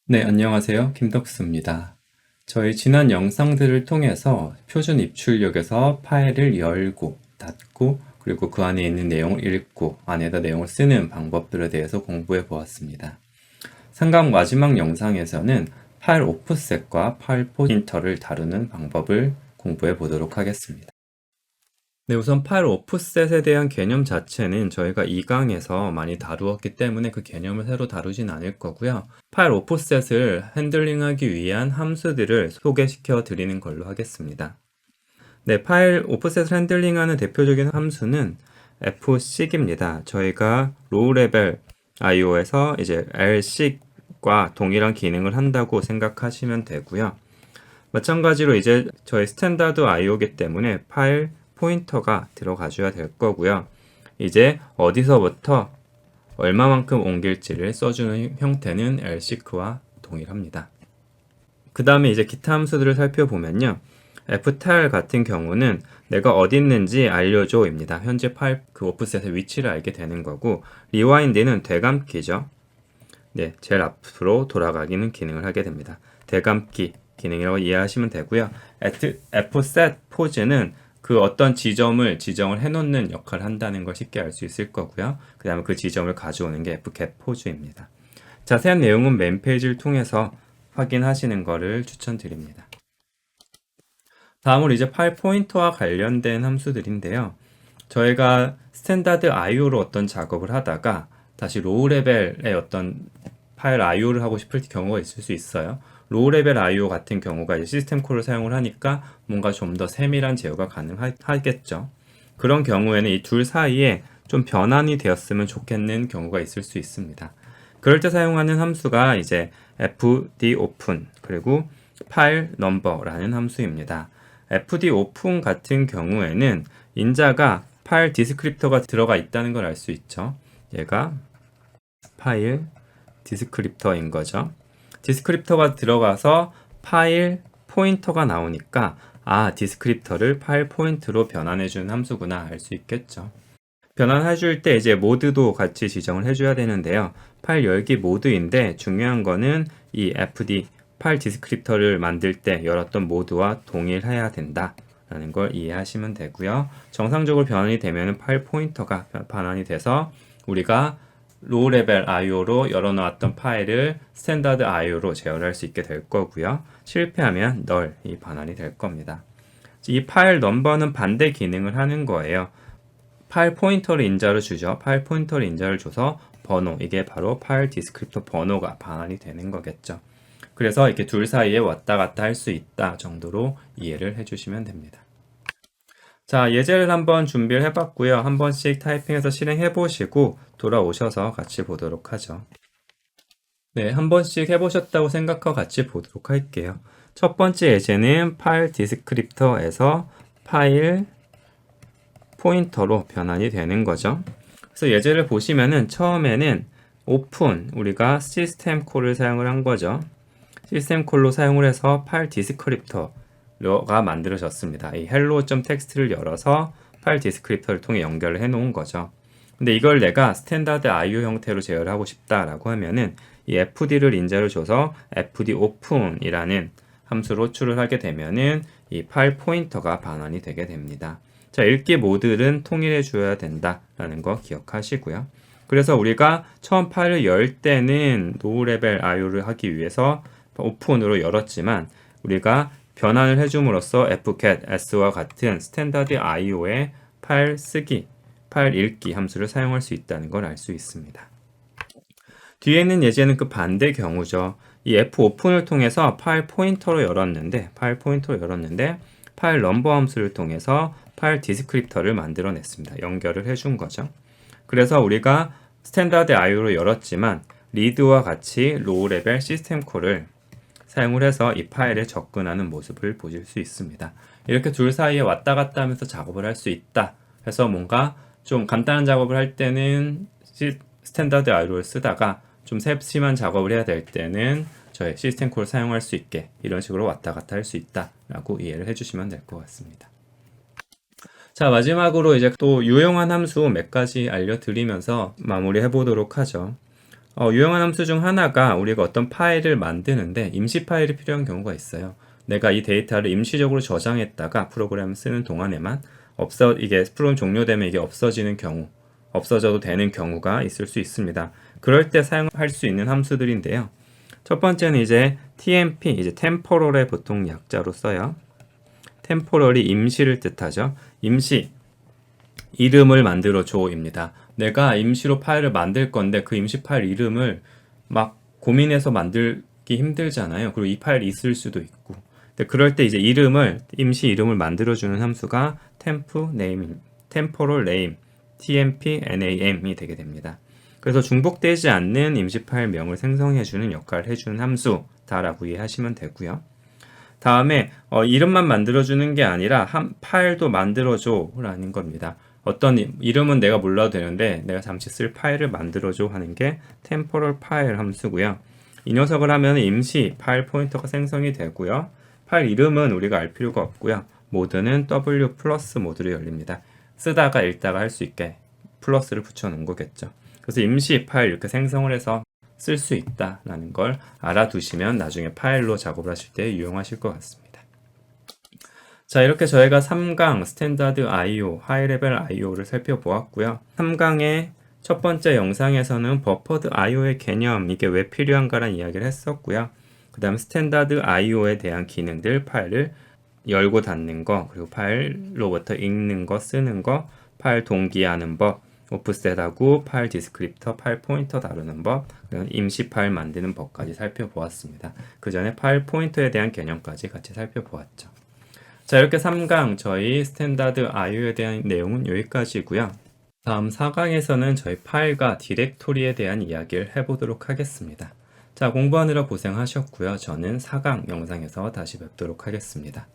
네, 안녕하세요. 김덕수입니다. 저희 지난 영상들을 통해서 표준 입출력에서 파일을 열고, 닫고, 그리고 그 안에 있는 내용을 읽고, 안에다 내용을 쓰는 방법들에 대해서 공부해 보았습니다. 상강 마지막 영상에서는 파일 오프셋과 파일 포인터를 다루는 방법을 공부해 보도록 하겠습니다. 네, 우선 파일 오프셋에 대한 개념 자체는 저희가 2강에서 많이 다루었기 때문에 그 개념을 새로 다루진 않을 거고요. 파일 오프셋을 핸들링하기 위한 함수들을 소개시켜 드리는 걸로 하겠습니다. 네, 파일 오프셋을 핸들링하는 대표적인 함수는 fsig입니다. 저희가 로우 레벨 IO에서 이제 lsig과 동일한 기능을 한다고 생각하시면 되고요. 마찬가지로 이제 저희 스탠다드 IO이기 때문에 파일 포인터가 들어가 줘야 될 거고요. 이제 어디서부터 얼마만큼 옮길지를 써주는 형태는 lseek와 동일합니다. 그 다음에 이제 기타 함수들을 살펴보면요. ftal 같은 경우는 내가 어디 있는지 알려줘입니다. 현재 파일 오프셋의 위치를 알게 되는 거고, rewind는 되감기죠. 네, 제일 앞으로 돌아가기는 기능을 하게 됩니다. 되감기 기능이라고 이해하시면 되고요. fset pose는 그 어떤 지점을 지정을 해놓는 역할을 한다는 걸 쉽게 알 수 있을 거고요. 그 다음에 그 지점을 가져오는 게 fget pose입니다. 자세한 내용은 맨 페이지를 통해서 확인하시는 것을 추천드립니다. 다음으로 이제 파일 포인터와 관련된 함수들인데요. 저희가 스탠다드 IO로 어떤 작업을 하다가 다시 로우 레벨의 어떤 파일 IO를 하고 싶을 경우가 있을 수 있어요. 로우 레벨 IO 같은 경우가 이제 시스템 콜을 사용을 하니까 뭔가 좀 더 세밀한 제어가 가능하겠죠. 그런 경우에는 이 둘 사이에 좀 변환이 되었으면 좋겠는 경우가 있을 수 있습니다. 그럴 때 사용하는 함수가 이제 fdopen 그리고 파일 넘버라는 함수입니다. fdopen 같은 경우에는 인자가 파일 디스크립터가 들어가 있다는 걸 알 수 있죠. 얘가 파일 디스크립터인 거죠. 디스크립터가 들어가서 파일 포인터가 나오니까 디스크립터를 파일 포인트로 변환해 주는 함수구나 알 수 있겠죠. 변환해 줄 때 이제 모드도 같이 지정을 해줘야 되는데요. 파일 열기 모드인데 중요한 거는 이 fd 파일 디스크립터를 만들 때 열었던 모드와 동일해야 된다 라는 걸 이해하시면 되고요. 정상적으로 변환이 되면 파일 포인터가 변환이 돼서 우리가 로우 레벨 IO로 열어놓았던 파일을 스탠다드 IO로 제어할 수 있게 될 거고요. 실패하면 널이 반환이 될 겁니다. 이 파일 넘버는 반대 기능을 하는 거예요. 파일 포인터를 인자로 주죠. 파일 포인터를 인자를 줘서 번호, 이게 바로 파일 디스크립터 번호가 반환이 되는 거겠죠. 그래서 이렇게 둘 사이에 왔다 갔다 할 수 있다 정도로 이해를 해주시면 됩니다. 자, 예제를 한번 준비를 해봤고요. 한 번씩 타이핑해서 실행해 보시고 돌아오셔서 같이 보도록 하죠. 네, 한 번씩 해보셨다고 생각하고 같이 보도록 할게요. 첫 번째 예제는 파일 디스크립터에서 파일 포인터로 변환이 되는 거죠. 그래서 예제를 보시면은 처음에는 오픈, 우리가 시스템 콜을 사용을 한 거죠. 시스템 콜로 사용을 해서 파일 디스크립터가 만들어졌습니다. 이 hello.txt를 열어서 파일 디스크립터를 통해 연결을 해 놓은 거죠. 근데 이걸 내가 스탠다드 IO 형태로 제어를 하고 싶다라고 하면은 이 fd를 인자를 줘서 fd open이라는 함수로 호출을 하게 되면은 이 파일 포인터가 반환이 되게 됩니다. 자, 읽기 모드는 통일해 줘야 된다라는 거 기억하시고요. 그래서 우리가 처음 파일을 열 때는 로우 레벨 IO를 하기 위해서 오픈으로 열었지만 우리가 변환을 해줌으로써 fget s와 같은 스탠다드 IO의 파일 쓰기, 파일 읽기 함수를 사용할 수 있다는 걸 알 수 있습니다. 뒤에 있는 예제는 그 반대 경우죠. 이 fopen을 통해서 파일 포인터로 열었는데 파일 넘버 함수를 통해서 파일 디스크립터를 만들어냈습니다. 연결을 해준 거죠. 그래서 우리가 스탠다드 IO로 열었지만 리드와 같이 로우 레벨 시스템 콜을 사용을 해서 이 파일에 접근하는 모습을 보실 수 있습니다. 이렇게 둘 사이에 왔다 갔다 하면서 작업을 할 수 있다. 해서 뭔가 좀 간단한 작업을 할 때는 스탠다드 IO를 쓰다가 좀 세심한 작업을 해야 될 때는 저희 시스템 콜을 사용할 수 있게 이런 식으로 왔다 갔다 할 수 있다라고 이해를 해주시면 될 것 같습니다. 자, 마지막으로 이제 또 유용한 함수 몇 가지 알려드리면서 마무리해 보도록 하죠. 유용한 함수 중 하나가 우리가 어떤 파일을 만드는데 임시 파일이 필요한 경우가 있어요. 내가 이 데이터를 임시적으로 저장했다가 프로그램을 쓰는 동안에만 이게 프로그램 종료되면 이게 없어지는 경우, 없어져도 되는 경우가 있을 수 있습니다. 그럴 때 사용할 수 있는 함수들인데요. 첫 번째는 이제 TMP, 이제 temporal의 보통 약자로 써요. temporal이 임시를 뜻하죠. 임시, 이름을 만들어 줘입니다. 내가 임시로 파일을 만들 건데 그 임시 파일 이름을 막 고민해서 만들기 힘들잖아요. 그리고 이 파일이 있을 수도 있고. 근데 그럴 때 이제 임시 이름을 만들어 주는 함수가 temporal name, tmp nam이 되게 됩니다. 그래서 중복되지 않는 임시 파일 명을 생성해 주는 역할을 해주는 함수다라고 이해하시면 되고요. 다음에 이름만 만들어주는 게 아니라 한 파일도 만들어줘 라는 겁니다. 어떤 이름은 내가 몰라도 되는데 내가 잠시 쓸 파일을 만들어줘 하는 게 temporal file 함수고요. 이 녀석을 하면 임시 파일 포인터가 생성이 되고요. 파일 이름은 우리가 알 필요가 없고요. 모드는 W 플러스 모드로 열립니다. 쓰다가 읽다가 할 수 있게 플러스를 붙여놓은 거겠죠. 그래서 임시 파일 이렇게 생성을 해서 쓸 수 있다라는 걸 알아두시면 나중에 파일로 작업을 하실 때 유용하실 것 같습니다. 자, 이렇게 저희가 3강 스탠다드 IO, 하이 레벨 IO를 살펴보았고요. 3강의 첫 번째 영상에서는 버퍼드 IO의 개념, 이게 왜 필요한가라는 이야기를 했었고요. 그 다음 스탠다드 IO에 대한 기능들, 파일을 열고 닫는 거, 그리고 파일로부터 읽는 거, 쓰는 거, 파일 동기화하는 법, 오프셋하고 파일 디스크립터, 파일 포인터 다루는 법, 임시 파일 만드는 법까지 살펴보았습니다. 그 전에 파일 포인터에 대한 개념까지 같이 살펴보았죠. 자, 이렇게 3강 저희 스탠다드 IO에 대한 내용은 여기까지고요. 다음 4강에서는 저희 파일과 디렉토리에 대한 이야기를 해보도록 하겠습니다. 자, 공부하느라 고생하셨고요. 저는 4강 영상에서 다시 뵙도록 하겠습니다.